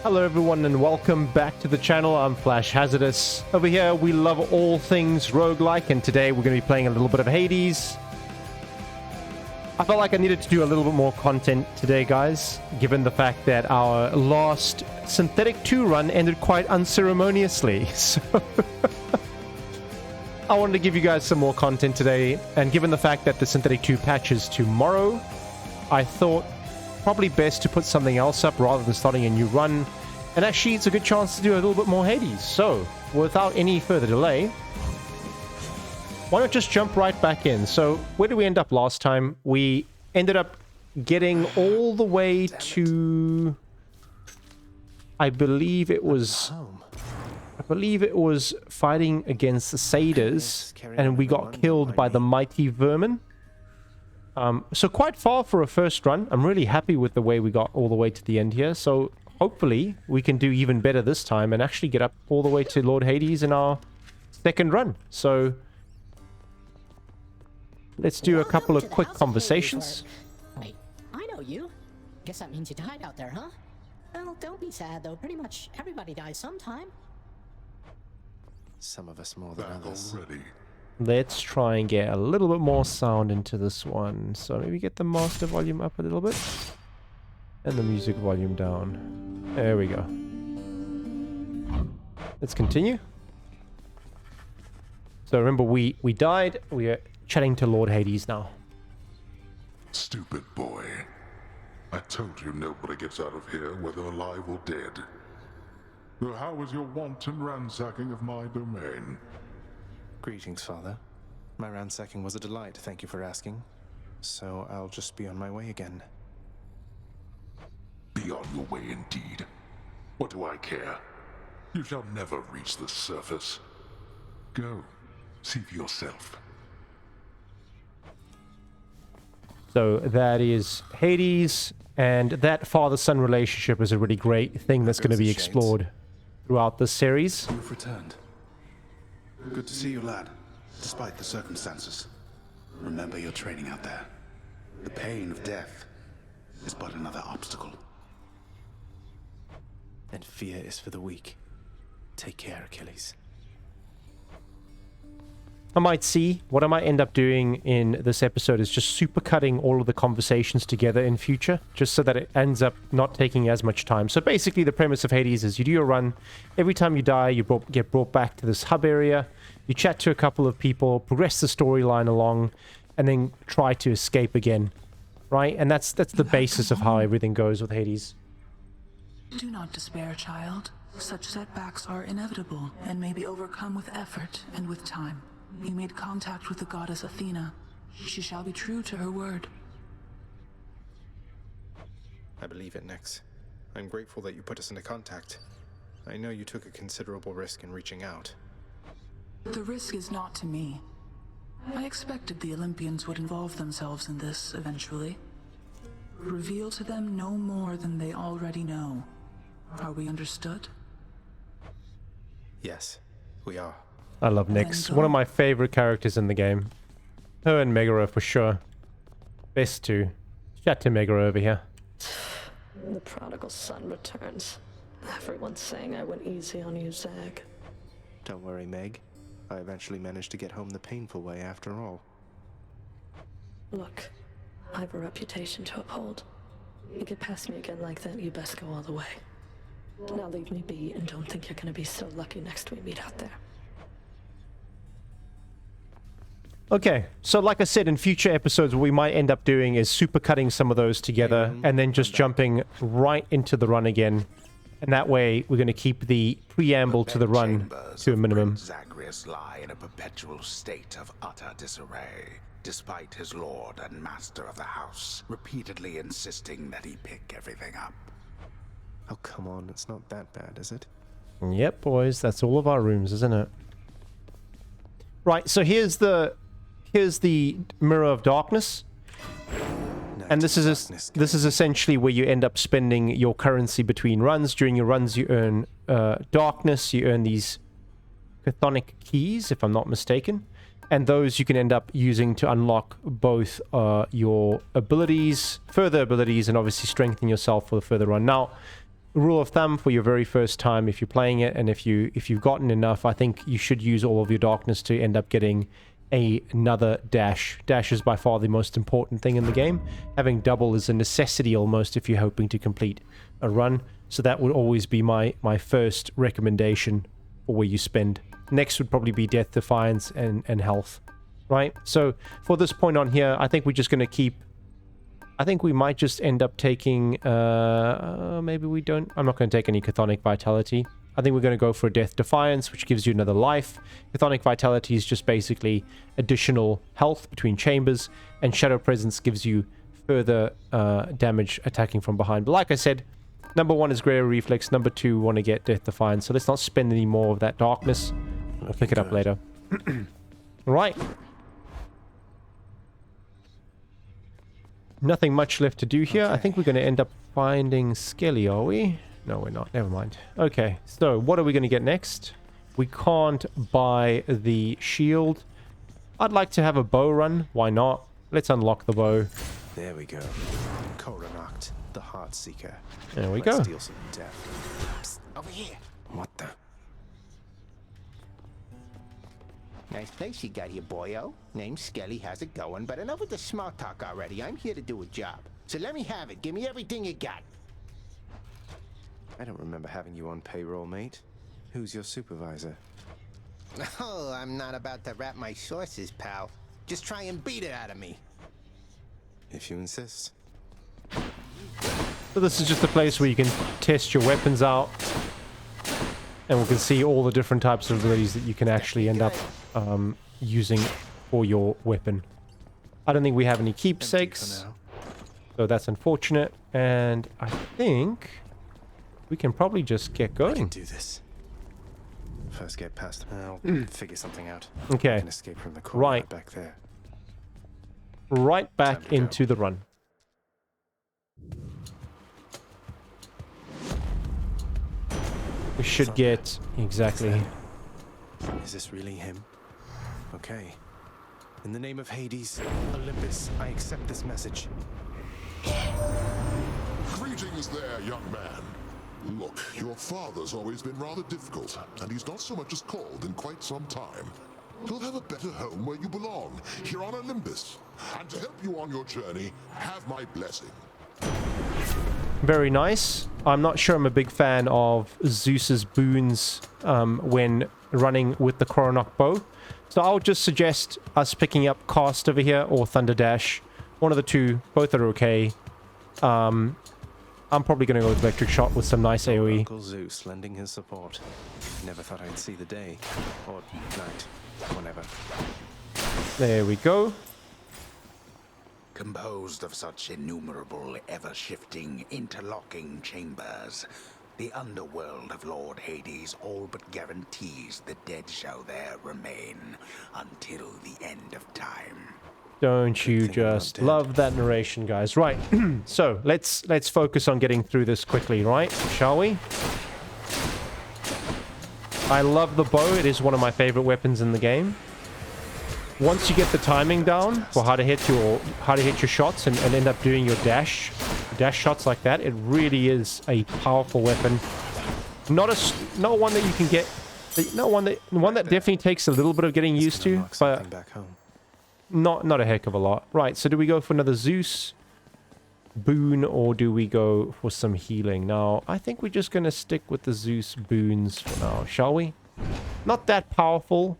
Hello everyone and welcome back to the channel. I'm Flash Hazardous. Over here we love all things roguelike, and today we're going to be playing a little bit of Hades. I felt like I needed to do a little bit more content today, guys, given the fact that our last Synthetic 2 run ended quite unceremoniously. So I wanted to give you guys some more content today, and given the fact that the Synthetic 2 patch is tomorrow, I thought probably best to put something else up rather than starting a new run. And actually, it's a good chance to do a little bit more Hades. So, without any further delay, why not just jump right back in? So, where did we end up last time? We ended up getting all the way to... I believe it was fighting against the satyrs, and we got killed by the mighty vermin. So quite far for a first run. I'm really happy with the way we got all the way to the end here. So hopefully we can do even better this time and actually get up all the way to Lord Hades in our second run. So let's do a couple of quick conversations. Wait, I know you. Guess that means you died out there, huh? Well, don't be sad though. Pretty much everybody dies sometime. Some of us more than others. Let's try and get a little bit more sound into this one. So maybe get the master volume up a little bit. And the music volume down. There we go. Let's continue. So remember, we died. We are chatting to Lord Hades now. Stupid boy. I told you nobody gets out of here, whether alive or dead. So how was your wanton ransacking of my domain? Greetings, Father. My ransacking was a delight, thank you for asking. So I'll just be on my way again. Be on your way indeed. What do I care? You shall never reach the surface. Go, see for yourself. So that is Hades, and that father-son relationship is a really great thing that's going to be explored throughout this series. You've returned. Good to see you, lad, despite the circumstances. Remember your training out there. The pain of death is but another obstacle. And fear is for the weak. Take care, Achilles. What I might end up doing in this episode is just supercutting all of the conversations together in future, just so that it ends up not taking as much time. So basically the premise of Hades is you do your run, every time you die you get brought back to this hub area, you chat to a couple of people, progress the storyline along, and then try to escape again, right? And that's the basis of how everything goes with Hades. Do not despair, child. Such setbacks are inevitable and may be overcome with effort and with time. You made contact with the goddess Athena. She shall be true to her word. I believe it, Nyx. I'm grateful that you put us into contact. I know you took a considerable risk in reaching out. The risk is not to me. I expected the Olympians would involve themselves in this eventually. Reveal to them no more than they already know. Are we understood? Yes, we are. I love Nyx. One of my favorite characters in the game. Her and Megara for sure. Best two. Chat to Megara over here. The prodigal son returns. Everyone's saying I went easy on you, Zag. Don't worry, Meg. I eventually managed to get home the painful way after all. Look, I have a reputation to uphold. You get past me again like that, you best go all the way. Now leave me be and don't think you're gonna be so lucky next we meet out there. Okay, so like I said, in future episodes, what we might end up doing is supercutting some of those together and then just jumping right into the run again. And that way, we're going to keep the preamble to the run to a minimum. Zagreus lie in a perpetual state of utter disarray, despite his lord and master of the house repeatedly insisting that he pick everything up. Oh, come on, it's not that bad, is it? Yep, boys, that's all of our rooms, isn't it? Right, so here's the Mirror of Darkness. And this is essentially where you end up spending your currency between runs. During your runs, you earn darkness. You earn these chthonic keys, if I'm not mistaken. And those you can end up using to unlock both your abilities, further abilities, and obviously strengthen yourself for the further run. Now, rule of thumb for your very first time if you're playing it, and if you've gotten enough, I think you should use all of your darkness to end up getting another dash. Dash is by far the most important thing in the game. Having double is a necessity almost if you're hoping to complete a run. So that would always be my first recommendation for where you spend. Next would probably be Death, Defiance, and Health, right? So for this point on here, I think we're just going to keep... I think we might just end up taking... maybe we don't... I'm not going to take any Chthonic Vitality. I think we're going to go for Death Defiance, which gives you another life. Chthonic Vitality is just basically additional health between chambers, and Shadow Presence gives you further damage attacking from behind. But like I said, number 1 is Greater Reflex, number 2 we want to get Death Defiance, so let's not spend any more of that darkness. We'll pick it up later. Right. Nothing much left to do here. Okay. I think we're going to end up finding Skelly, are we? No, we're not. Never mind. Okay, so what are we going to get next? We can't buy the shield. I'd like to have a bow run. Why not? Let's unlock the bow. There we go. Coronacht, the Heart Seeker. There we go. Steal some death. Psst, over here. What the? Nice place you got here, boyo. Name's Skelly, how's it going? But enough with the small talk already. I'm here to do a job. So let me have it. Give me everything you got. I don't remember having you on payroll, mate. Who's your supervisor? Oh, I'm not about to wrap my sources, pal. Just try and beat it out of me. If you insist. So this is just a place where you can test your weapons out. And we can see all the different types of abilities that you can actually end up using for your weapon. I don't think we have any keepsakes, so that's unfortunate. And I think we can probably just get going. I can do this. First get past. I'll figure something out. Okay. I can escape from the corner Right back there. Right back into the run. We should get... Exactly. Is this really him? Okay. In the name of Hades, Olympus, I accept this message. Greetings there, young man. Look, your father's always been rather difficult, and he's not so much as called in quite some time. You'll have a better home where you belong, here on Olympus. And to help you on your journey, have my blessing. Very nice. I'm not sure I'm a big fan of Zeus's boons when running with the Coronacht Bow. So I'll just suggest us picking up Cast over here or Thunder Dash. One of the two. Both are okay. I'm probably going to go with Electric Shot with some nice AoE. Uncle Zeus lending his support. Never thought I'd see the day. Or night. Whenever. There we go. Composed of such innumerable, ever-shifting, interlocking chambers, the underworld of Lord Hades all but guarantees the dead shall there remain until the end of time. Don't you just love that narration, guys? Right. So let's focus on getting through this quickly, right? Shall we? I love the bow. It is one of my favorite weapons in the game. Once you get the timing down for how to hit your shots and end up doing your dash shots like that, it really is a powerful weapon. Not one that you can get, one that definitely takes a little bit of getting used to, but not a heck of a lot. Right, so do we go for another Zeus boon or do we go for some healing? Now, I think we're just going to stick with the Zeus boons for now, shall we? Not that powerful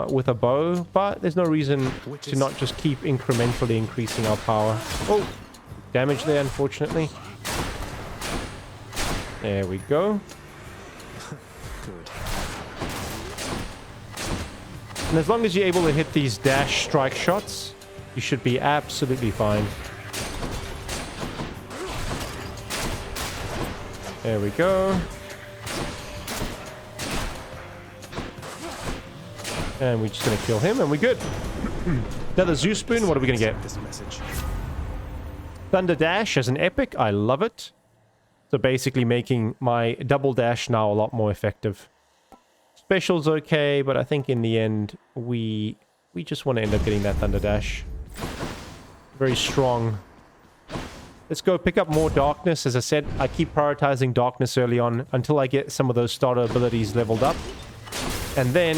with a bow, but there's no reason to not just keep incrementally increasing our power. Oh, damage there, unfortunately. There we go. Good. And as long as you're able to hit these dash strike shots, you should be absolutely fine. There we go. And we're just going to kill him, and we're good. Another Zeus boon. What are we going to get? Thunder Dash as an epic. I love it. So basically making my double dash now a lot more effective. Special's okay, but I think in the end, we just want to end up getting that Thunder Dash. Very strong Let's go pick up more darkness. As I said, I keep prioritizing darkness early on until I get some of those starter abilities leveled up. And then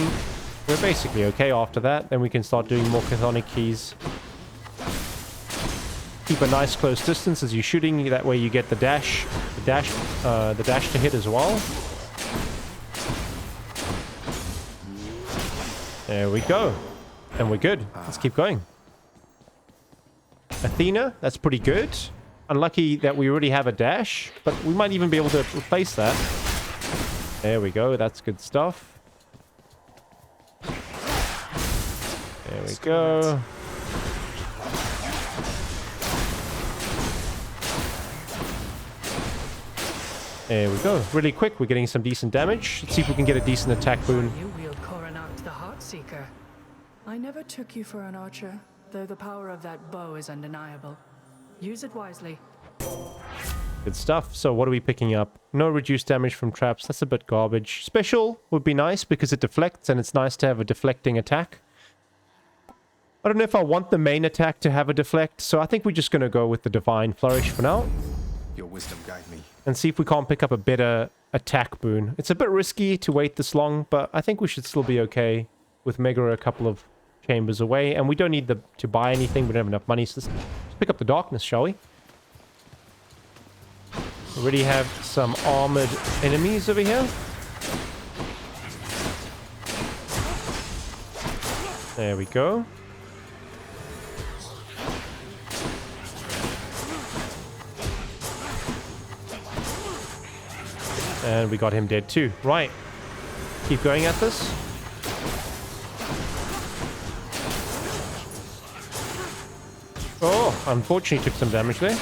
we're basically okay after that. Then we can start doing more chthonic keys. Keep a nice close distance as you're shooting. That way you get the dash to hit as well. There we go. And we're good. Let's keep going. Athena, that's pretty good. Unlucky that we already have a dash, but we might even be able to replace that. There we go. That's good stuff. There we go. There we go. Really quick. We're getting some decent damage. Let's see if we can get a decent attack boon. You wield Coronacht the Heartseeker. I never took you for an archer, though the power of that bow is undeniable. Use it wisely. Good stuff. So what are we picking up? No reduced damage from traps. That's a bit garbage. Special would be nice because it deflects, and it's nice to have a deflecting attack. I don't know if I want the main attack to have a deflect, so I think we're just going to go with the Divine Flourish for now. Your wisdom guide me. And see if we can't pick up a better attack boon. It's a bit risky to wait this long, but I think we should still be okay with Mega a couple of chambers away. And we don't need to buy anything. We don't have enough money, so let's pick up the darkness, shall we? We already have some armored enemies over here. There we go. And we got him dead too. Right. Keep going at this. Oh, unfortunately took some damage there.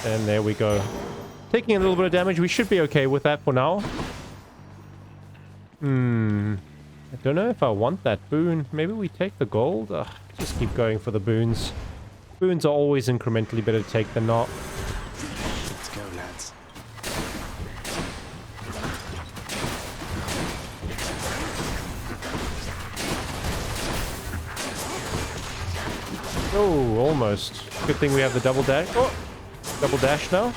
And there we go. Taking a little bit of damage. We should be okay with that for now. I don't know if I want that boon. Maybe we take the gold. Ugh, just keep going for the boons. Boons are always incrementally better to take than not. Let's go, lads. Oh, almost. Good thing we have the double dash. Oh, double dash now.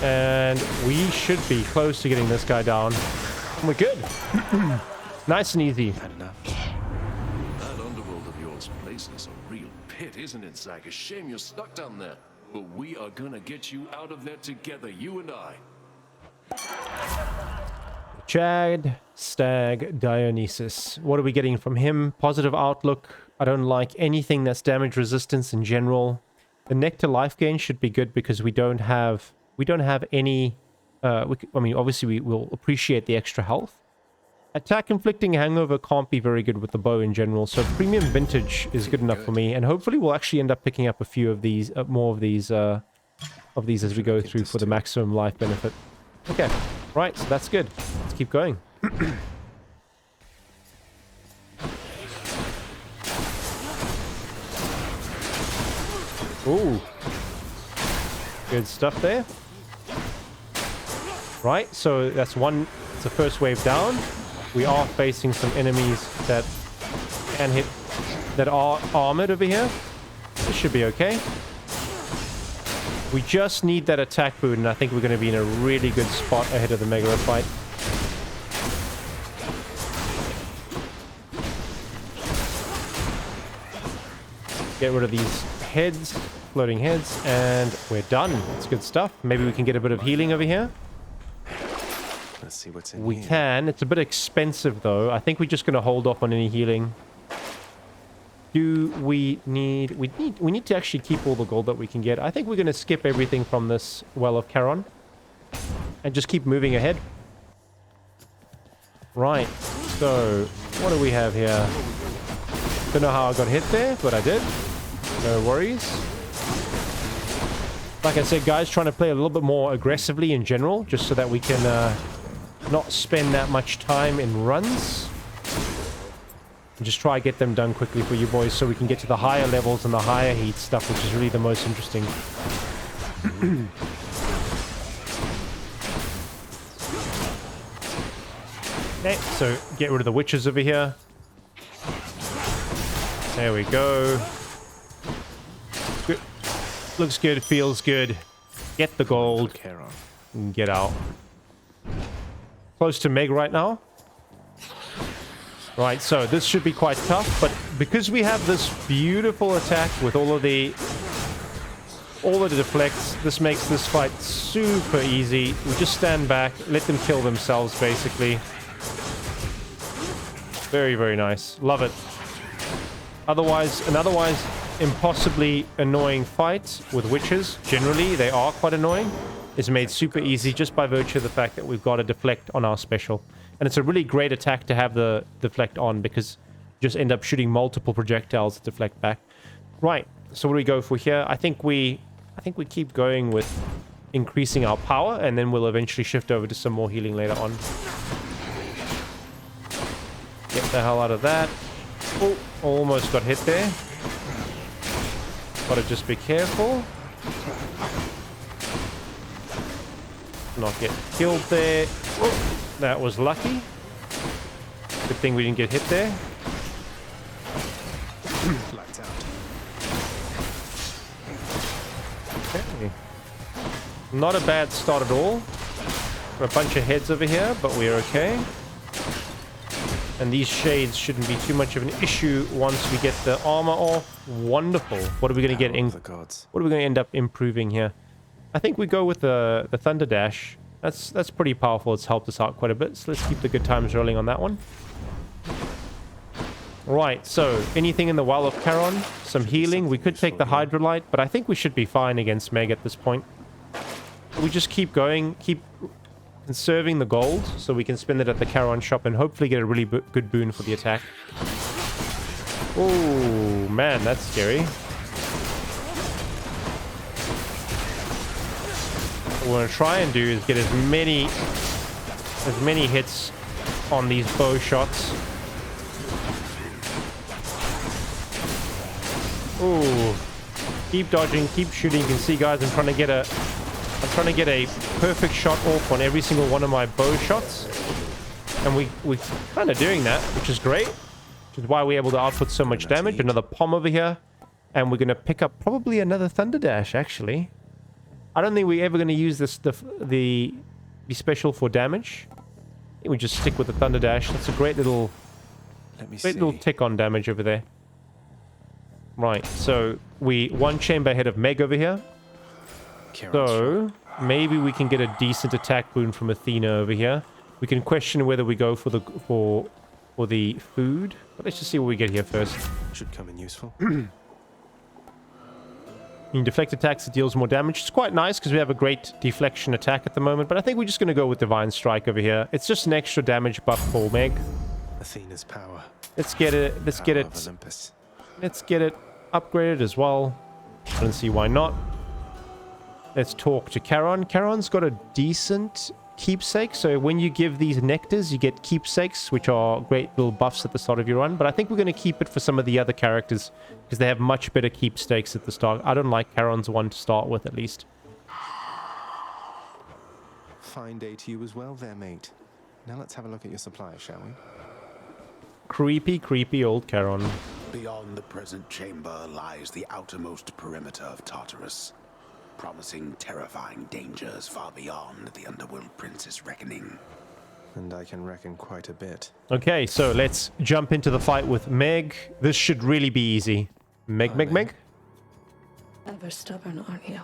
And we should be close to getting this guy down. And we're good. Nice and easy. Had enough. That underworld of yours places a real pit, isn't it, Zach? A shame you're stuck down there. But we are gonna get you out of there together, you and I. Chad, Stag, Dionysus. What are we getting from him? Positive outlook. I don't like anything that's damage resistance in general. The Nectar life gain should be good because we don't have any... I mean, obviously we will appreciate the extra health. Attack inflicting hangover can't be very good with the bow in general, so premium vintage is good enough for me, and hopefully we'll actually end up picking up a few of these, more of these as we go through for the maximum life benefit. Okay, right, so that's good. Let's keep going. Ooh, good stuff there. Right, so that's one. It's the first wave down. We are facing some enemies that can hit, that are armored over here. This should be okay. We just need that attack boon, and I think we're going to be in a really good spot ahead of the Mega fight. Get rid of these heads, floating heads, and we're done. That's good stuff. Maybe we can get a bit of healing over here. Let's see what's in We here. can. It's a bit expensive, though. I think we're just going to hold off on any healing. Do we need... We need to actually keep all the gold that we can get. I think we're going to skip everything from this Well of Charon. And just keep moving ahead. Right. So, what do we have here? Don't know how I got hit there, but I did. No worries. Like I said, guys, trying to play a little bit more aggressively in general, just so that we can... not spend that much time in runs. And just try to get them done quickly for you boys so we can get to the higher levels and the higher heat stuff, which is really the most interesting. Okay, so get rid of the witches over here. There we go. Good. Looks good, feels good. Get the gold. And get out. Close to Meg right now. Right, so this should be quite tough, but because we have this beautiful attack with all of the deflects, this makes this fight super easy. We just stand back, let them kill themselves, basically. Very, very nice. Love it. An otherwise impossibly annoying fight with witches, generally they are quite annoying, is made super easy just by virtue of the fact that we've got a deflect on our special. And it's a really great attack to have the deflect on, because you just end up shooting multiple projectiles that deflect back. Right, so what do we go for here? I think we keep going with increasing our power, and then we'll eventually shift over to some more healing later on. Get the hell out of that. Oh, almost got hit there. Gotta just be careful. Not get killed there. Oh, that was lucky. Good thing we didn't get hit there. Lights out. Okay. Not a bad start at all. Got a bunch of heads over here, but we're okay. And these shades shouldn't be too much of an issue once we get the armor off. Wonderful. What are we going to get in? What are we going to end up improving here? I think we go with the Thunder Dash. That's pretty powerful. It's helped us out quite a bit. So let's keep the good times rolling on that one. Right, so anything in the Well of Charon? Some healing. We could take the Hydrolite, but I think we should be fine against Meg at this point. We just keep going, keep conserving the gold so we can spend it at the Charon shop and hopefully get a really good boon for the attack. Oh, man, that's scary. What we're going to try and do is get as many hits on these bow shots. Ooh. Keep dodging, keep shooting. You can see, guys, I'm trying to get a perfect shot off on every single one of my bow shots. And we're kind of doing that, which is great. Which is why we're able to output so much damage. Another Pom over here. And we're going to pick up probably another Thunder Dash, actually. I don't think we're ever going to use this the special for damage. I think we just stick with the Thunder Dash. That's a great little tick on damage over there. Right, so we one chamber ahead of Meg over here. So maybe we can get a decent attack boon from Athena over here. We can question whether we go for the food. But let's just see what we get here first. Should come in useful. In deflect attacks, it deals more damage. It's quite nice because we have a great deflection attack at the moment. But I think we're just going to go with Divine Strike over here. It's just an extra damage buff for Meg. Athena's power. Let's get it. Let's get it upgraded as well. I don't see why not. Let's talk to Charon. Charon's got a decent keepsake. So when you give these nectars, you get keepsakes, which are great little buffs at the start of your run. But I think we're going to keep it for some of the other characters because they have much better keepsakes at the start. I don't like Charon's one to start with, at least. Fine day to you as well there, mate. Now let's have a look at your supplies, shall we? Creepy, creepy old Charon. Beyond the present chamber lies the outermost perimeter of Tartarus, promising terrifying dangers far beyond the Underworld Prince's reckoning. And I can reckon quite a bit. Okay, so let's jump into the fight with Meg. This should really be easy. Meg. Ever stubborn, aren't you?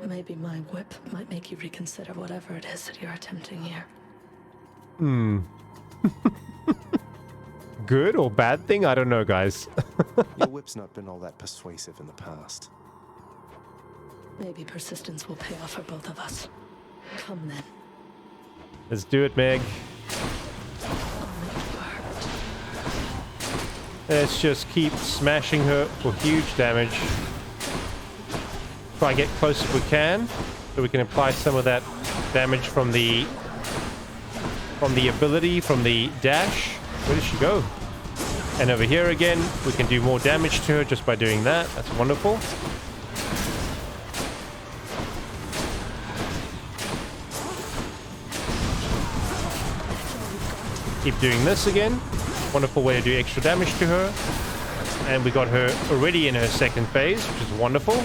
Maybe my whip might make you reconsider whatever it is that you're attempting here. Good or bad thing? I don't know, guys. Your whip's not been all that persuasive in the past. Maybe persistence will pay off for both of us. Come then. Let's do it, Meg. Let's just keep smashing her for huge damage. Try and get close if we can, so we can apply some of that damage from the ability, from the dash. Where did she go? And over here again, we can do more damage to her just by doing that. That's wonderful. Keep doing this again. Wonderful way to do extra damage to her. And we got her already in her second phase, which is wonderful.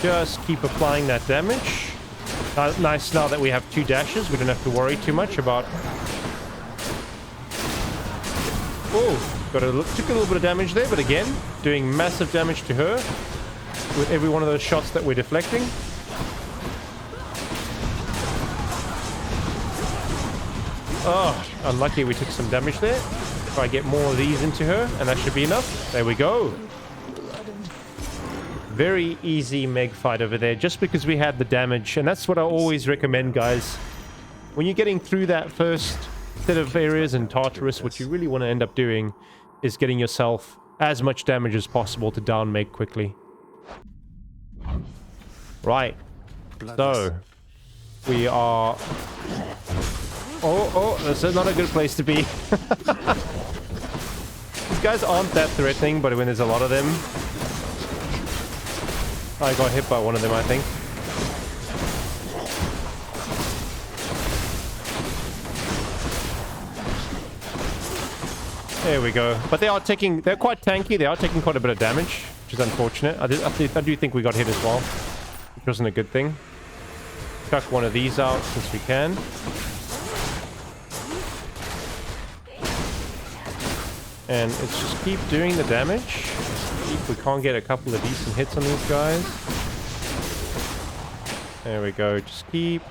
Just keep applying that damage. Nice now that we have 2 dashes, we don't have to worry too much about... Oh, took a little bit of damage there, but again, doing massive damage to her with every one of those shots that we're deflecting. Oh, unlucky we took some damage there. If I get more of these into her, and that should be enough. There we go. Very easy Meg fight over there, just because we had the damage. And that's what I always recommend, guys. When you're getting through that first set of areas in Tartarus, what you really want to end up doing is getting yourself as much damage as possible to down Meg quickly. Right. So, we are... Oh, this is not a good place to be. These guys aren't that threatening, but when there's a lot of them... I got hit by one of them, I think. There we go. But they're quite tanky. They are taking quite a bit of damage, which is unfortunate. I do think we got hit as well, which wasn't a good thing. Chuck one of these out since we can. And it's just keep doing the damage. If we can't get a couple of decent hits on these guys. There we go. Just keep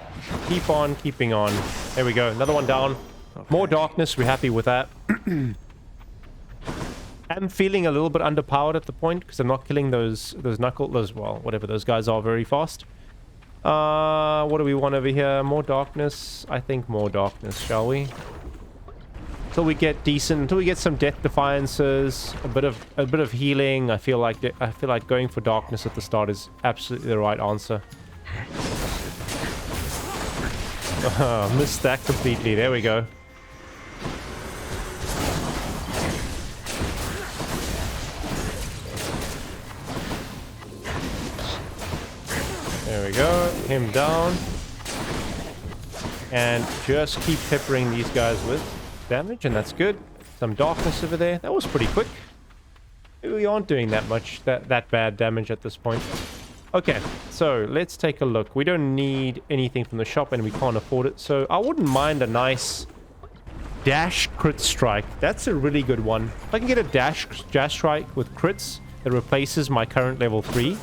on keeping on. There we go. Another one down. Okay. More darkness. We're happy with that. I'm feeling a little bit underpowered at the point because I'm not killing those well, whatever those guys are very fast. What do we want over here? More darkness. I think more darkness, shall we? Until we get decent, until we get some death defiances, a bit of healing. I feel like going for darkness at the start is absolutely the right answer. Missed that completely. There we go. There we go. Him down. And just keep peppering these guys with damage, and that's good. Some darkness over there. That was pretty quick. We aren't doing that much, that bad damage at this point. Okay, so let's take a look. We don't need anything from the shop, and we can't afford it, so I wouldn't mind a nice dash crit strike. That's a really good one. If I can get a dash strike with crits that replaces my current level 3,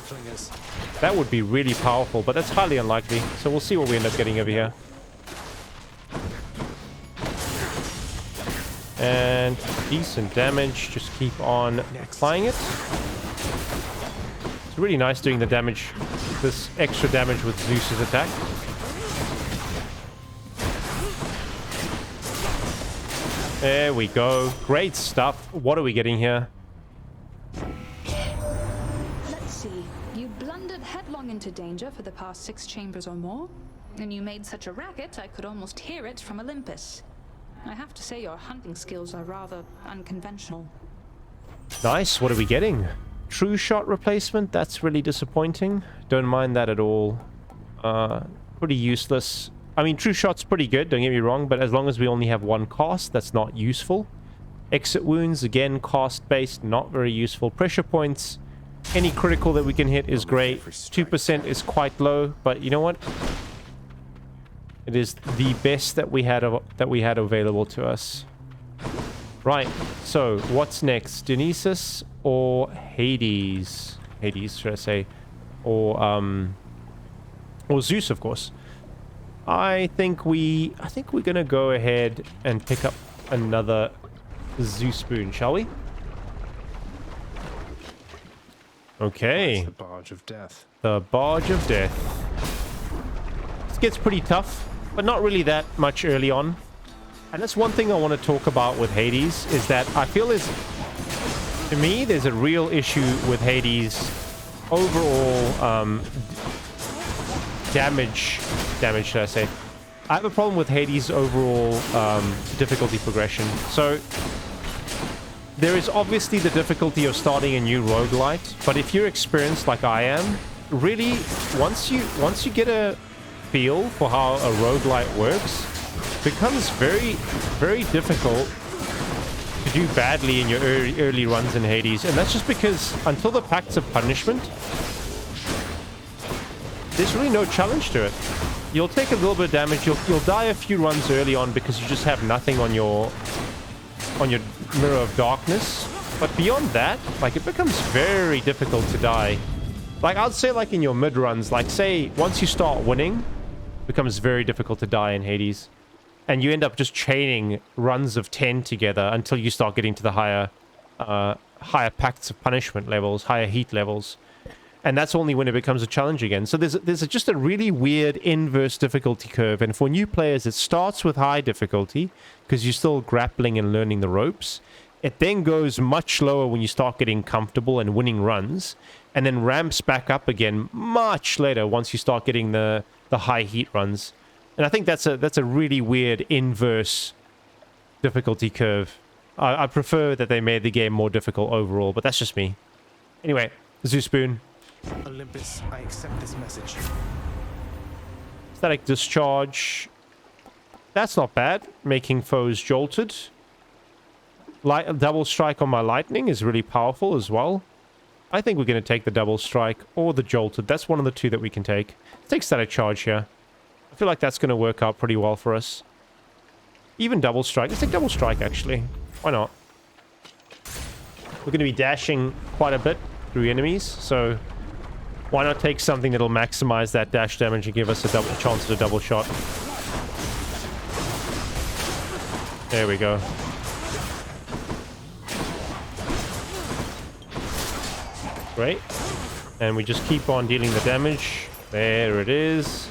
that would be really powerful, but that's highly unlikely, so we'll see what we end up getting over here. And decent damage. Just keep on applying it. It's really nice doing the damage, this extra damage with Zeus's attack. There we go. Great stuff. What are we getting here? Let's see. You blundered headlong into danger for the past 6 chambers or more, and you made such a racket I could almost hear it from Olympus. I have to say your hunting skills are rather unconventional. Nice. What are we getting? True shot replacement? That's really disappointing. Don't mind that at all. Pretty useless. I mean, true shot's pretty good, don't get me wrong, but as long as we only have 1 cast, that's not useful. Exit wounds, again, cast-based, not very useful. Pressure points, any critical that we can hit is great. 2% is quite low, but you know what? It is the best that we had available to us. Right. So, what's next? Dionysus or Hades? Hades, should I say? Or Zeus, of course. I think we're gonna go ahead and pick up another Zeus boon, shall we? Okay. The Barge of Death. The Barge of Death. This gets pretty tough, but not really that much early on. And that's one thing I want to talk about with Hades, is that I feel to me, there's a real issue with Hades' overall damage, should I say, I have a problem with Hades' overall difficulty progression. So there is obviously the difficulty of starting a new roguelite, but if you're experienced like I am, really once you get a feel for how a roguelite works, it becomes very, very difficult to do badly in your early runs in Hades. And that's just because until the Pacts of Punishment, there's really no challenge to it. You'll take a little bit of damage, you'll die a few runs early on because you just have nothing on your Mirror of Darkness. But beyond that, like, it becomes very difficult to die. Like, I'd say, like, in your mid runs, like, say once you start winning, it becomes very difficult to die in Hades. And you end up just chaining runs of 10 together until you start getting to the higher Pacts of Punishment levels, higher heat levels. And that's only when it becomes a challenge again. So there's just a really weird inverse difficulty curve. And for new players, it starts with high difficulty because you're still grappling and learning the ropes. It then goes much lower when you start getting comfortable and winning runs. And then ramps back up again much later once you start getting the high heat runs. And I think that's a really weird inverse difficulty curve. I prefer that they made the game more difficult overall, but that's just me. Anyway, Zeus Boon. Olympus, I accept this message. Static discharge. That's not bad. Making foes jolted. Double strike on my lightning is really powerful as well. I think we're going to take the double strike or the jolted. That's one of the two that we can take. Let's take static charge here. I feel like that's going to work out pretty well for us. Even double strike. Let's take double strike, actually. Why not? We're going to be dashing quite a bit through enemies, so why not take something that'll maximize that dash damage and give us a chance at a double shot. There we go. Great. And we just keep on dealing the damage. There it is.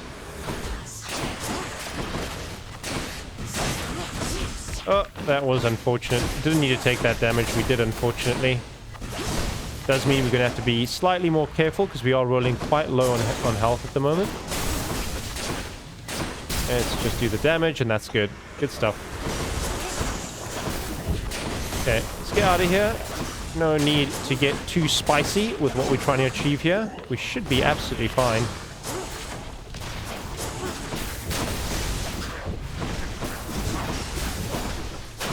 Oh, that was unfortunate. Didn't need to take that damage. We did, unfortunately. Does mean we're going to have to be slightly more careful because we are rolling quite low on health at the moment. Let's just do the damage and that's good. Good stuff. Okay, let's get out of here. No need to get too spicy with what we're trying to achieve here. We should be absolutely fine.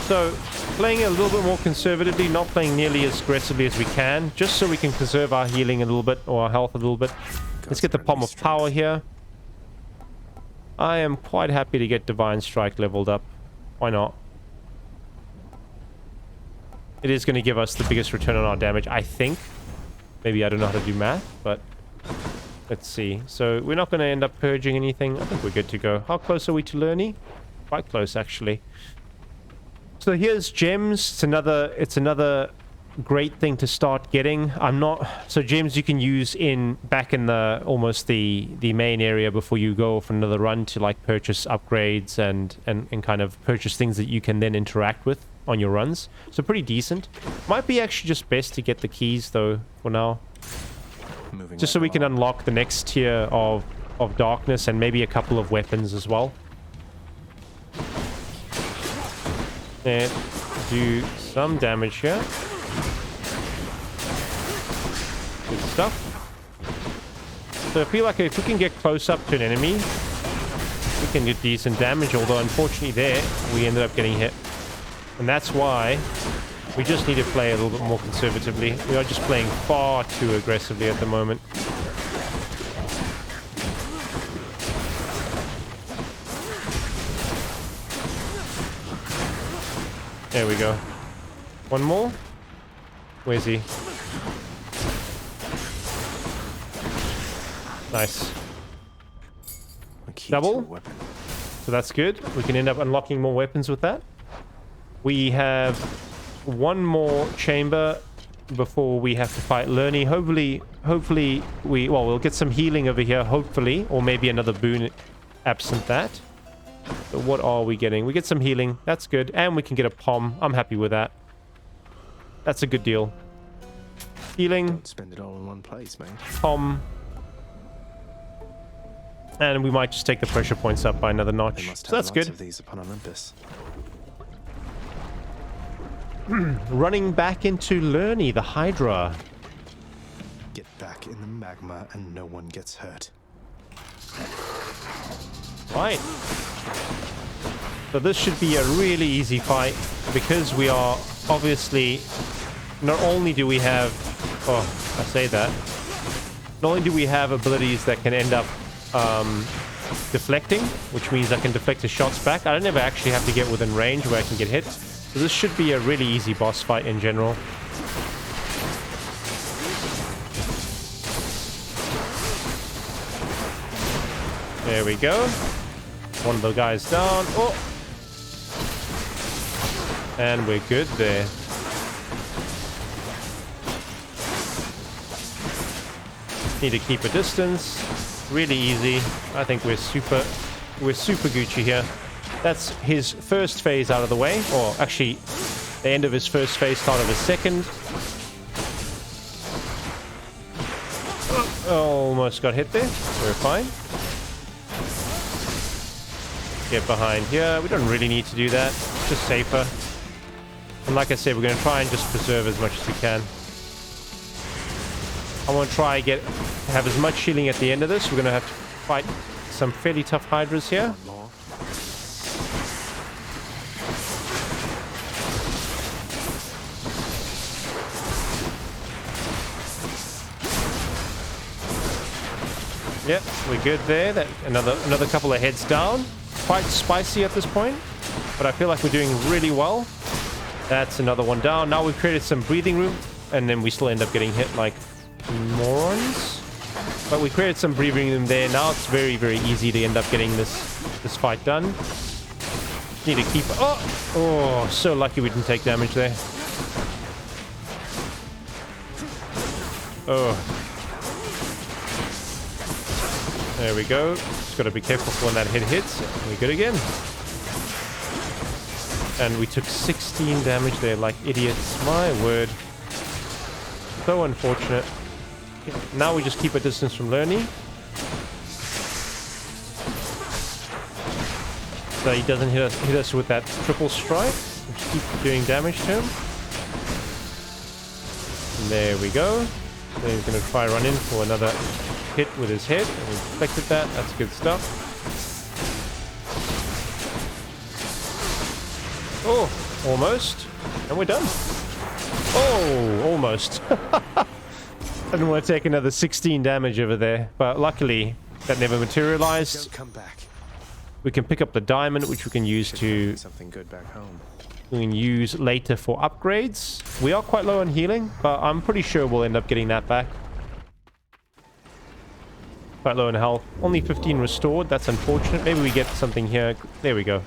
So, playing a little bit more conservatively, not playing nearly as aggressively as we can, just so we can conserve our healing a little bit, or our health a little bit. Let's get the Palm of Power here. I am quite happy to get Divine Strike leveled up. Why not? It is going to give us the biggest return on our damage, I think. Maybe I don't know how to do math, but let's see. So, we're not going to end up purging anything. I think we're good to go. How close are we to Lerny? Quite close, actually. So here's gems. It's another great thing to start getting. So gems you can use back in almost the main area before you go for another run to like purchase upgrades and kind of purchase things that you can then interact with on your runs. So pretty decent. Might be actually just best to get the keys though for now. Just so we can unlock the next tier of darkness and maybe a couple of weapons as well. And do some damage here. Good stuff. So I feel like if we can get close up to an enemy, we can get decent damage, although unfortunately there, we ended up getting hit. And that's why we just need to play a little bit more conservatively. We are just playing far too aggressively at the moment. There we go. One more. Where's he? Nice. Double. So that's good. We can end up unlocking more weapons with that. We have one more chamber before we have to fight Lerny. Hopefully we'll get some healing over here, hopefully, or maybe another boon absent that. So what are we getting? We get some healing. That's good. And we can get a pom. I'm happy with that. That's a good deal. Healing. Don't spend it all in one place, mate. Pom. And we might just take the pressure points up by another They notch. must So have that's lots good. of these upon Olympus. Running back into Lerny, the Hydra. Get back in the magma and no one gets hurt. Right. So this should be a really easy fight because we are obviously... Not only do we have... Oh, I say that. Not only do we have abilities that can end up deflecting, which means I can deflect his shots back. I don't ever actually have to get within range where I can get hit. So this should be a really easy boss fight in general. There we go. One of the guys down. Oh! And we're good there. Need to keep a distance. Really easy. I think we're super Gucci here. That's his first phase out of the way. Or actually, the end of his first phase, start of his second. Almost got hit there. We're fine. Get behind here. We don't really need to do that. It's just safer. And like I said, we're going to try and just preserve as much as we can. I want to try and have as much healing at the end of this. We're going to have to fight some fairly tough Hydras here. Yep, we're good there. That another couple of heads down. Quite spicy at this point, but I feel like we're doing really well. That's another one down. Now we've created some breathing room, and then we still end up getting hit like morons. But we created some breathing room there. Now it's very, very easy to end up getting this fight done. Need to keep... Oh, so lucky we didn't take damage there. Oh. There we go. Just got to be careful when that hit hits. We're good again. And we took 16 damage there like idiots. My word. So unfortunate. Now we just keep a distance from Lerny. So he doesn't hit us with that triple strike. Just keep doing damage to him. And there we go. Then he's going to try run in for another hit with his head. And we deflected that. That's good stuff. Oh, almost. And we're done. Oh, almost. I didn't want to take another 16 damage over there. But luckily, that never materialized. Don't come back. We can pick up the diamond, which we can use to... Something good back home. We can use later for upgrades. We are quite low on healing, but I'm pretty sure we'll end up getting that back. Quite low in health. Only 15 restored. That's unfortunate. Maybe we get something here. There we go.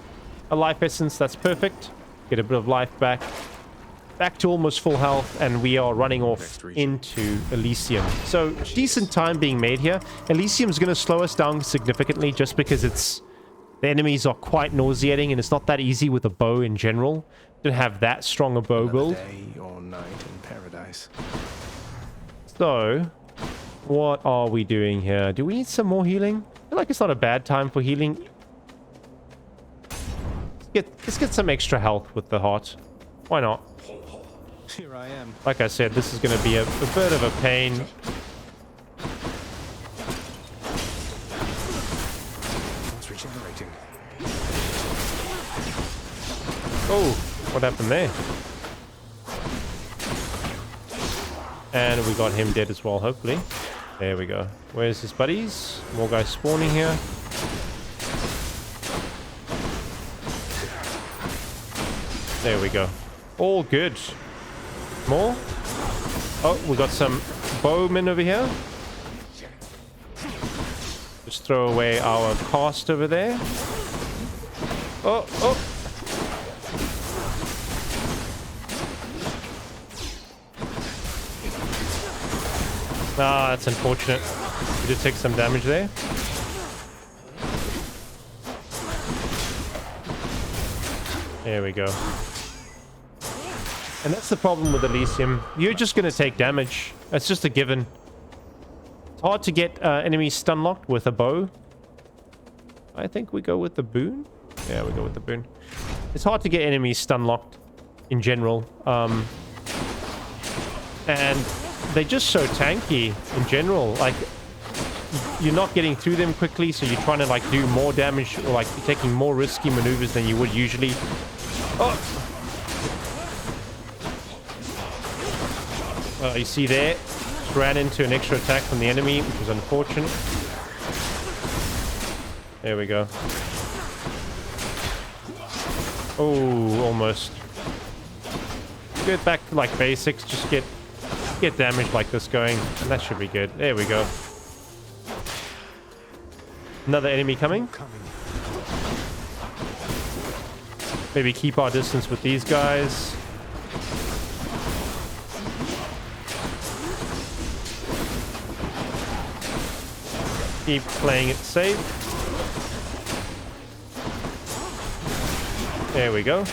A life essence. That's perfect. Get a bit of life back. Back to almost full health, and we are running off into Elysium. So, decent time being made here. Elysium's going to slow us down significantly just because it's... The enemies are quite nauseating, and it's not that easy with a bow in general to have that strong a bow build. Day or night in paradise. So, what are we doing here? Do we need some more healing? I feel like it's not a bad time for healing. Let's get some extra health with the heart. Why not? Here I am. Like I said, this is going to be a bit of a pain. Regenerating. Oh, what happened there? And we got him dead as well, hopefully. There we go. Where's his buddies? More guys spawning here. There we go. All good. More? Oh, we got some bowmen over here. Just throw away our cast over there. Oh, oh. Ah, that's unfortunate. We did take some damage there. There we go. And that's the problem with Elysium. You're just going to take damage. That's just a given. It's hard to get enemies stun locked with a bow. I think we go with the boon. Yeah, we go with the boon. It's hard to get enemies stun locked in general. And they're just so tanky in general. Like, you're not getting through them quickly, so you're trying to like do more damage, or like you're taking more risky maneuvers than you would usually. Oh! You see there? Just ran into an extra attack from the enemy, which was unfortunate. There we go. Oh, almost. Get back to like basics, just get damage like this going, and that should be good. There we go. Another enemy coming. Maybe keep our distance with these guys. Keep playing it safe. There we go.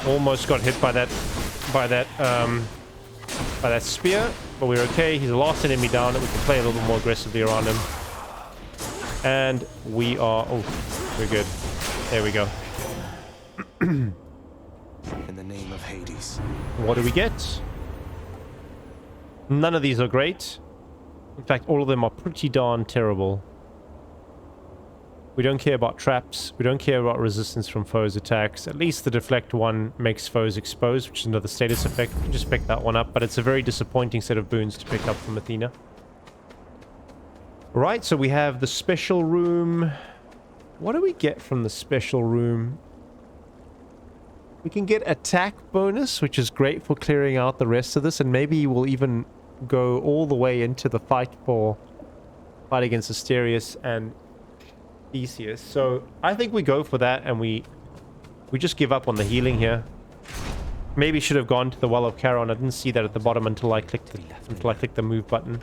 Almost got hit by that spear, but we're okay. He's the last enemy down, and we can play a little bit more aggressively around him. And we are... Oh, we're good. There we go. In the name of Hades. What do we get? None of these are great. In fact, all of them are pretty darn terrible. We don't care about traps. We don't care about resistance from foes' attacks. At least the deflect one makes foes exposed, which is another status effect. We can just pick that one up, but it's a very disappointing set of boons to pick up from Athena. Right, so we have the special room. What do we get from the special room? We can get attack bonus, which is great for clearing out the rest of this, and maybe we'll even go all the way into the fight against Asterius and Theseus. So I think we go for that, and we just give up on the healing here. Maybe should have gone to the Well of Charon. I didn't see that at the bottom until I clicked the move button.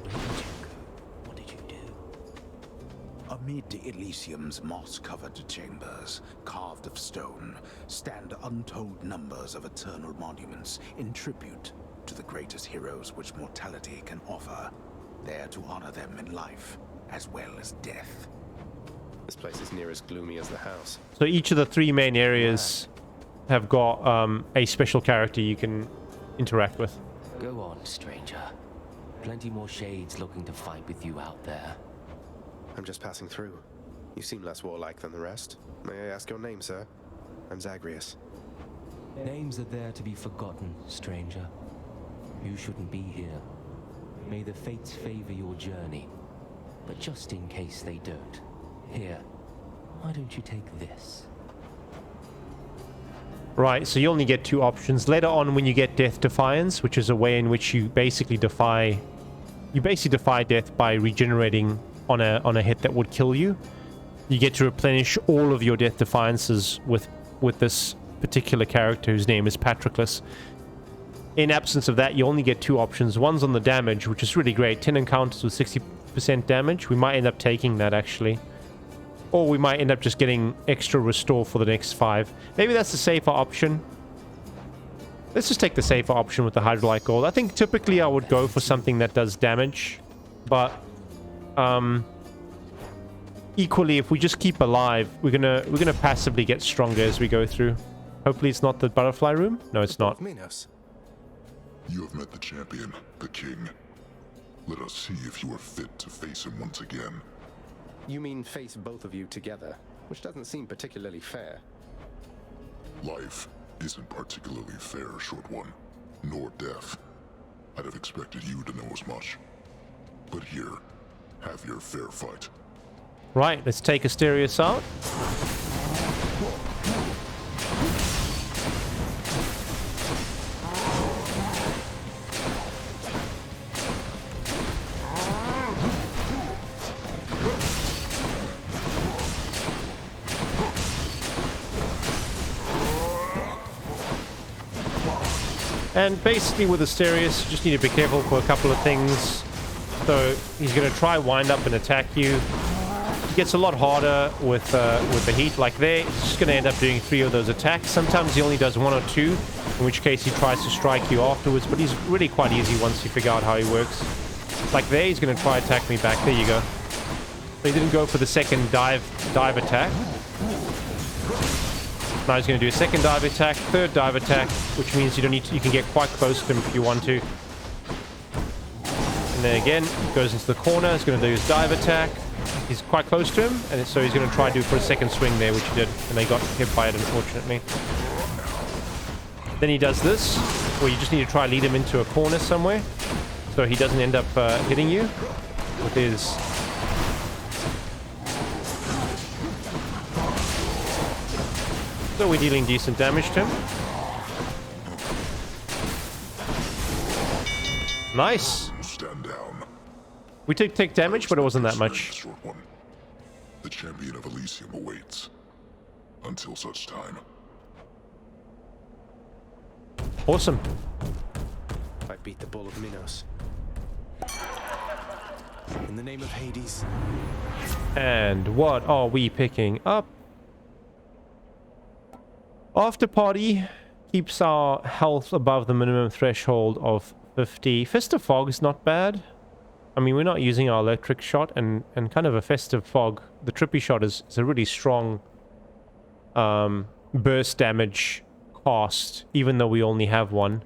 What did you do? Amid Elysium's moss-covered chambers, carved of stone, stand untold numbers of eternal monuments in tribute to the greatest heroes which mortality can offer, there to honor them in life as well as death. This place is near as gloomy as the house. So each of the three main areas have got a special character you can interact with. Go on, stranger. Plenty more shades looking to fight with you out there. I'm just passing through. You seem less warlike than the rest. May I ask your name, sir? I'm Zagreus. Names are there to be forgotten, stranger. You shouldn't be here. May the fates favor your journey. But just in case they don't, here, why don't you take this? Right, so you only get two options. Later on, when you get Death Defiance, which is a way in which you basically defy death by regenerating on a hit that would kill you. You get to replenish all of your Death Defiances with this particular character whose name is Patroclus. In absence of that, you only get two options. One's on the damage, which is really great. 10 encounters with 60% damage. We might end up taking that, actually. Or we might end up just getting extra restore for the next 5. Maybe that's the safer option. Let's just take the safer option with the Hydrolite Gold. I think typically I would go for something that does damage. But equally, if we just keep alive, we're gonna passively get stronger as we go through. Hopefully it's not the butterfly room. No, it's not. You have met the champion, the king. Let us see if you are fit to face him once again. You mean face both of you together, which doesn't seem particularly fair. Life isn't particularly fair, short one, nor death. I'd have expected you to know as much. But here, have your fair fight. Right, let's take Asterius out. And basically with Asterius, you just need to be careful for a couple of things. So he's going to try wind up and attack you. It gets a lot harder with the heat like there. He's just going to end up doing 3 of those attacks. Sometimes he only does 1 or 2, in which case he tries to strike you afterwards. But he's really quite easy once you figure out how he works. Like there, he's going to try attack me back. There you go. He didn't go for the second dive attack. Now he's going to do a second dive attack, third dive attack, which means you don't need to, you can get quite close to him if you want to. And then again, goes into the corner. He's going to do his dive attack. He's quite close to him, and so he's going to try to do for a second swing there, which he did, and they got hit by it, unfortunately. Then he does this, where you just need to try to lead him into a corner somewhere, so he doesn't end up hitting you with his... So we're dealing decent damage to him. Nice! Stand down. We did take damage, but it wasn't that much. Short one. The champion of Elysium awaits. Until such time. Awesome. I beat the Bull of Minos. In the name of Hades. And what are we picking up? After party keeps our health above the minimum threshold of 50. Fist of Fog is not bad. I mean, we're not using our electric shot, and kind of a festive fog. The trippy shot is a really strong burst damage cost, even though we only have one.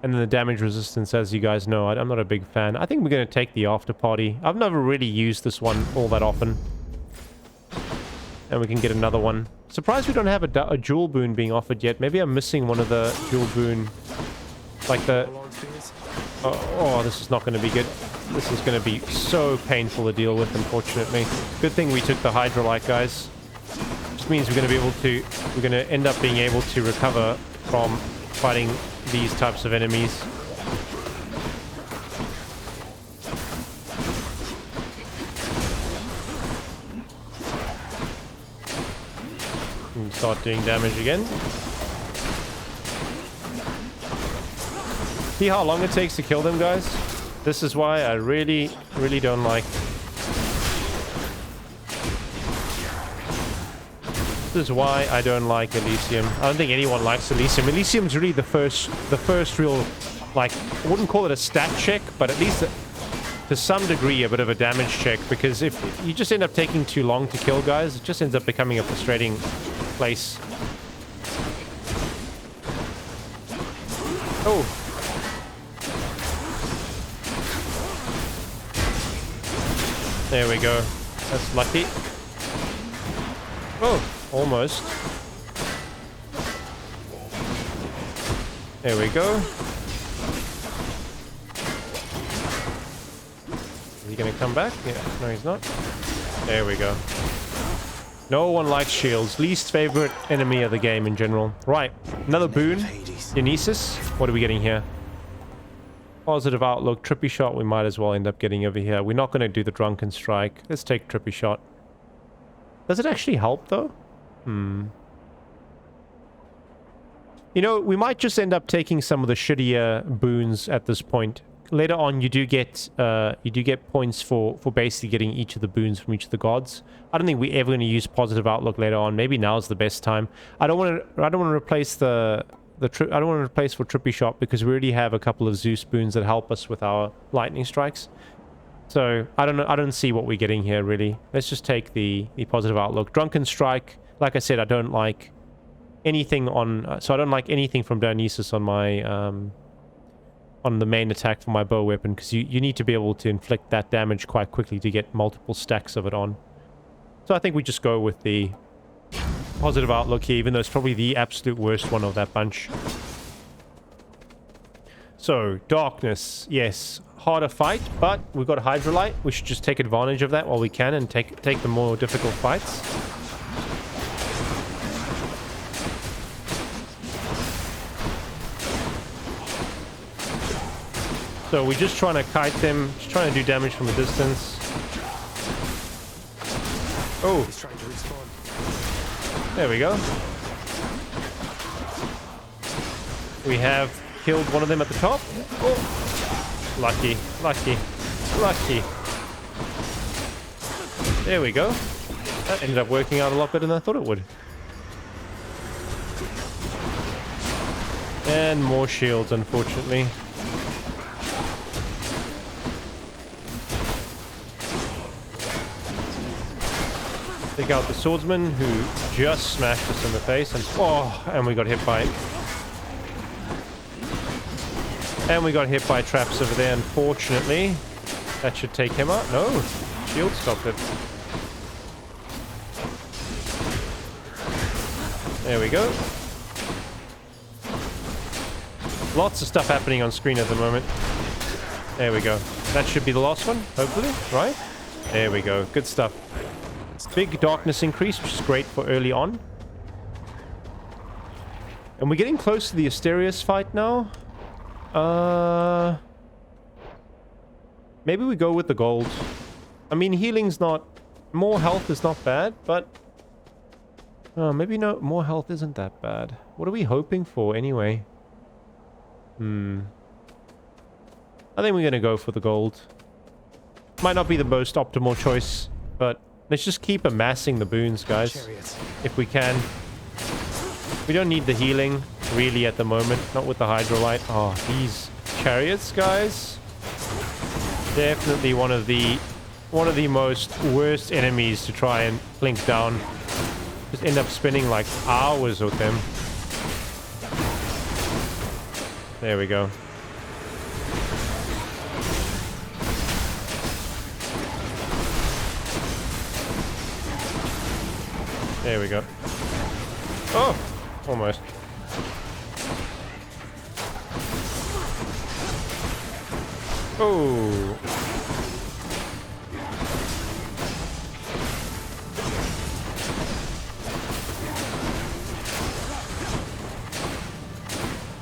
And then the damage resistance, as you guys know, I'm not a big fan. I think we're going to take the after party. I've never really used this one all that often. And we can get another one. Surprised we don't have a jewel boon being offered yet. Maybe I'm missing one of the jewel boon. Like the... Oh, this is not going to be good. This is going to be so painful to deal with, unfortunately. Good thing we took the Hydrolite, guys. Which means we're going to be able to... We're going to end up being able to recover from fighting these types of enemies. And start doing damage again. See how long it takes to kill them, guys? This is why I really, really don't like... This is why I don't like Elysium. I don't think anyone likes Elysium. Elysium's really the first real, like, I wouldn't call it a stat check, but at least to some degree a bit of a damage check, because if you just end up taking too long to kill guys, it just ends up becoming a frustrating place. Oh. There we go. That's lucky. Oh, almost. There we go. Is he gonna come back? Yeah, no he's not. There we go. No one likes shields. Least favorite enemy of the game in general. Right, another boon. Dionysus. What are we getting here? Positive outlook, trippy shot. We might as well end up getting over here. We're not going to do the drunken strike. Let's take trippy shot. Does it actually help though? You know, we might just end up taking some of the shittier boons at this point. Later on, you do get points for basically getting each of the boons from each of the gods. I don't think we're ever going to use positive outlook later on. Maybe now's the best time. I don't want to replace I don't want to replace for trippy shot because we already have a couple of Zeus boons that help us with our lightning strikes. So I don't know. I don't see what we're getting here really. Let's just take the positive outlook. Drunken strike. Like I said, I don't like anything on. So I don't like anything from Dionysus on my on the main attack for my bow weapon because you need to be able to inflict that damage quite quickly to get multiple stacks of it on. So I think we just go with the positive outlook here, even though it's probably the absolute worst one of that bunch. So, darkness, yes, harder fight, but we've got Hydrolite. We should just take advantage of that while we can and take the more difficult fights. So we're just trying to kite them, just trying to do damage from a distance. Oh. He's trying to respawn. There we go. We have killed one of them at the top. Oh. Lucky, lucky, lucky. There we go. That ended up working out a lot better than I thought it would. And more shields, unfortunately. Take out the swordsman who just smashed us in the face, and we got hit by traps over there, unfortunately. That should take him out. No, shield stopped it. There we go. Lots of stuff happening on screen at the moment. There we go. That should be the last one, hopefully, right? There we go. Good stuff. Big darkness increase, which is great for early on. And we're getting close to the Asterius fight now. Maybe we go with the gold. I mean, healing's not... More health is not bad, but... maybe no, more health isn't that bad. What are we hoping for anyway? I think we're going to go for the gold. Might not be the most optimal choice, but let's just keep amassing the boons, guys. If we can. We don't need the healing, really, at the moment. Not with the Hydrolite. Oh, these chariots, guys. Definitely one of the most worst enemies to try and blink down. Just end up spending like hours with them. There we go. There we go. Oh! Almost. Oh!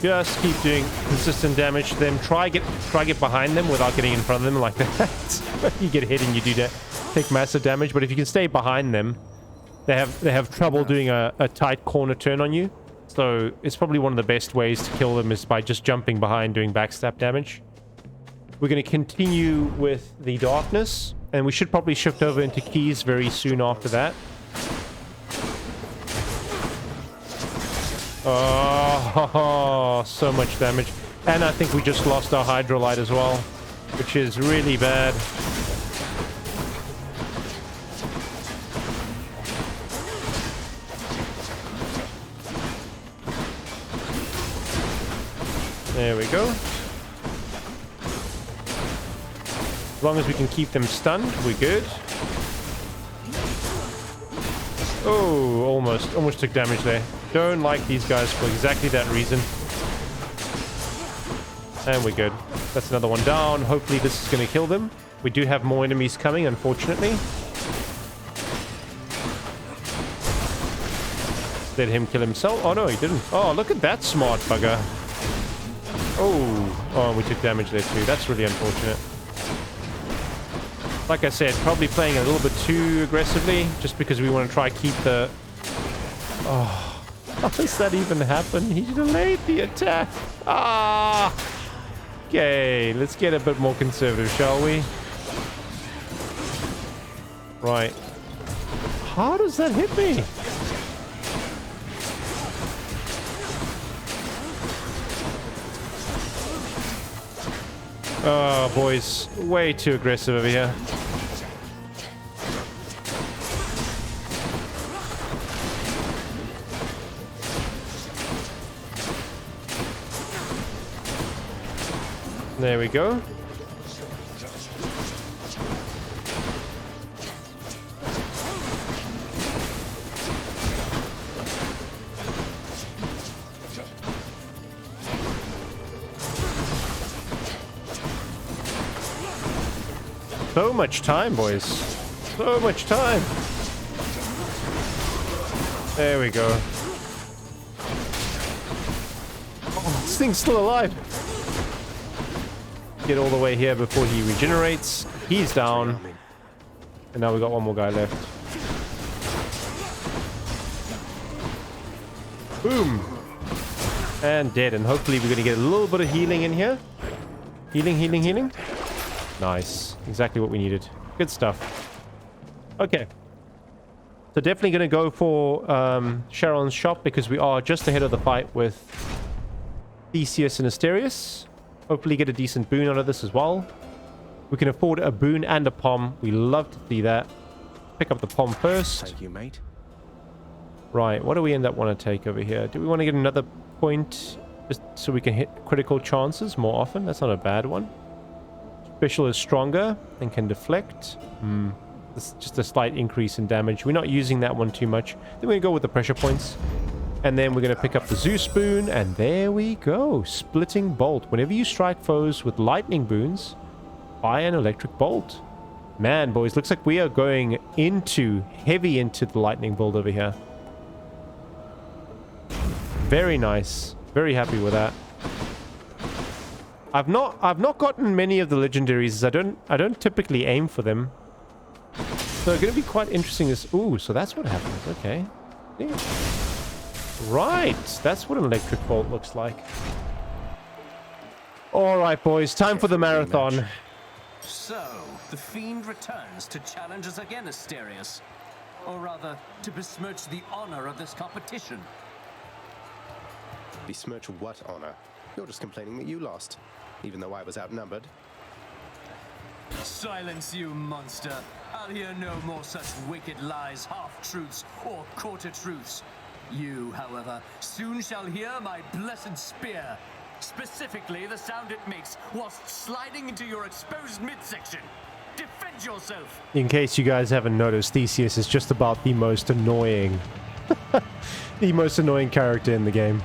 Just keep doing consistent damage to them. Try get behind them without getting in front of them like that. You get hit and you do that, take massive damage. But if you can stay behind them, they have trouble doing a tight corner turn on you. So it's probably one of the best ways to kill them is by just jumping behind, doing backstab damage. We're going to continue with the darkness, and we should probably shift over into keys very soon after that. Oh, so much damage. And I think we just lost our Hydrolite as well, which is really bad. There we go. As long as we can keep them stunned, we're good. Oh, almost took damage there. Don't like these guys for exactly that reason. And we're good. That's another one down. Hopefully this is going to kill them. We do have more enemies coming, unfortunately. Let him kill himself. Oh, no, he didn't. Oh, look at that smart bugger. Oh, we took damage there too. That's really unfortunate. Like I said, probably playing a little bit too aggressively, just because we want to try keep the... Oh... How does that even happen? He delayed the attack. Ah! Okay, let's get a bit more conservative, shall we? Right. How does that hit me? Oh, boys. Way too aggressive over here. There we go. So much time, boys. So much time. There we go. Oh, this thing's still alive. Get all the way here before he regenerates. He's down. And now we got one more guy left. Boom. And dead. And hopefully we're going to get a little bit of healing in here. Healing. Nice. Exactly what we needed. Good stuff. Okay. So definitely going to go for Charon's shop because we are just ahead of the fight with Theseus and Asterius. Hopefully get a decent boon out of this as well. We can afford a boon and a pom. We love to see that. pick up the pom first. Thank you, mate. Right, what do we end up want to take over here? Do we want to get another point just so we can hit critical chances more often? That's not a bad one. Special is stronger and can deflect. It's just a slight increase in damage. We're not using that one too much. Then we're going to go with the pressure points. And then we're going to pick up the Zeus boon. And there we go. Splitting bolt. Whenever you strike foes with lightning boons, fire an electric bolt. Man, boys, looks like we are going heavy into the lightning bolt over here. Very nice. Very happy with that. I've not gotten many of the legendaries, as I don't typically aim for them. So it's going to be quite interesting. Ooh, so that's what happens. Okay. Yeah. Right, that's what an electric bolt looks like. All right, boys, time for the marathon. So the fiend returns to challenge us again, Asterius, or rather, to besmirch the honor of this competition. Besmirch what honor? You're just complaining that you lost, even though I was outnumbered. Silence, you monster. I'll hear no more such wicked lies, half-truths, or quarter-truths. You, however, soon shall hear my blessed spear. Specifically, the sound it makes whilst sliding into your exposed midsection. Defend yourself! In case you guys haven't noticed, Theseus is just about the most annoying... the most annoying character in the game.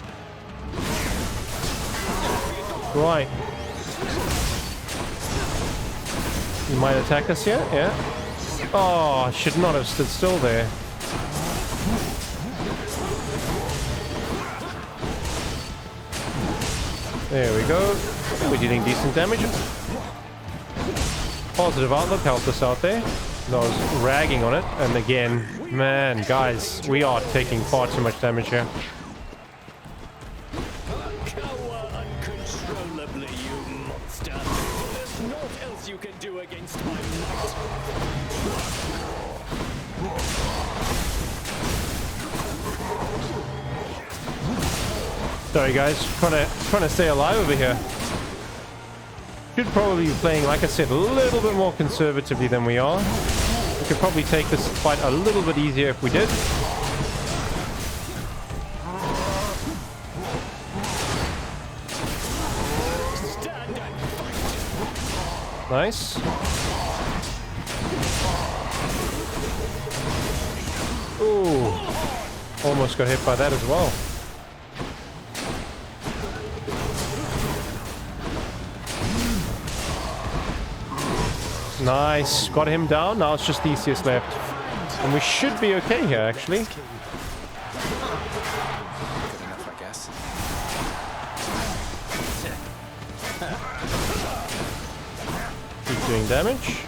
Right. You might attack us here? Yeah. Oh, I should not have stood still there. There we go. We're dealing decent damage. Positive outlook helped us out there. I was ragging on it. And again, man, guys, we are taking far too much damage here. Sorry guys, trying to stay alive over here. Should probably be playing, like I said, a little bit more conservatively than we are. We could probably take this fight a little bit easier if we did. Nice. Ooh. Almost got hit by that as well. Nice. Got him down. Now it's just Theseus left. And we should be okay here, actually. Good enough, I guess. Keep doing damage.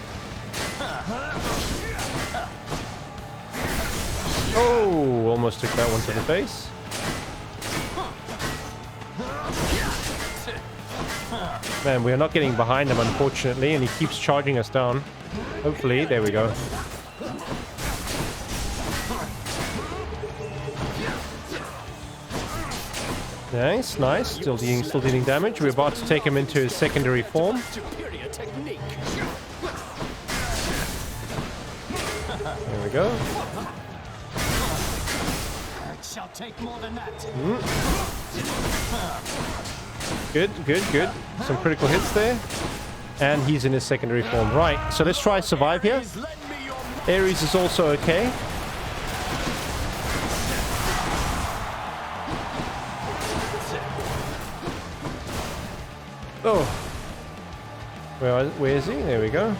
Oh, almost took that one to the face. Man, we are not getting behind him, unfortunately, and he keeps charging us down. Hopefully, there we go. Nice, nice. Still dealing damage. We're about to take him into his secondary form. There we go. It shall take more than that. Good, good, good. Some critical hits there. And he's in his secondary form. Right, so let's try survive here. Ares is also okay. Oh. Where is he? There we go.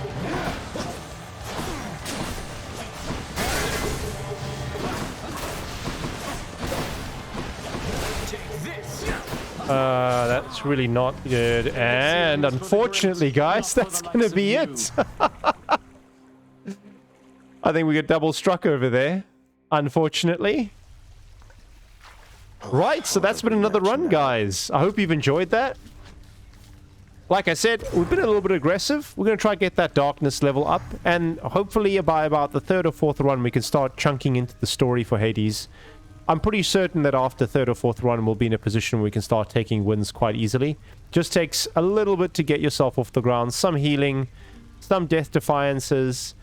That's really not good. And unfortunately, guys, that's going to be it. I think we got double struck over there. Unfortunately. Right, so that's been another run, guys. I hope you've enjoyed that. Like I said, we've been a little bit aggressive. We're going to try to get that darkness level up. And hopefully by about the third or fourth run, we can start chunking into the story for Hades. I'm pretty certain that after third or fourth run, we'll be in a position where we can start taking wins quite easily. Just takes a little bit to get yourself off the ground. Some healing, some death defiances,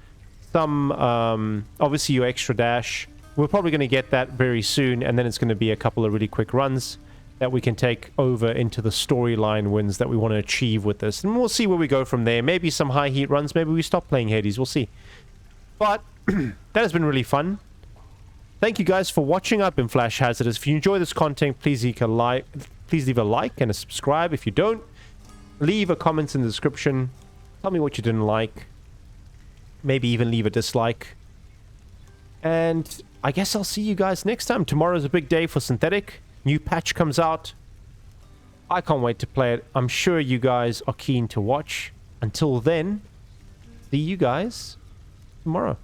some, obviously your extra dash. We're probably going to get that very soon, and then it's going to be a couple of really quick runs that we can take over into the storyline wins that we want to achieve with this. And we'll see where we go from there. Maybe some high heat runs. Maybe we stop playing Hades. We'll see. But that has been really fun. Thank you guys for watching. I've been Flash Hazardous. If you enjoy this content, please leave a like and a subscribe. If you don't, leave a comment in the description. Tell me what you didn't like. Maybe even leave a dislike. And I guess I'll see you guys next time. Tomorrow's a big day for Synthetic. New patch comes out. I can't wait to play it. I'm sure you guys are keen to watch. Until then, see you guys tomorrow.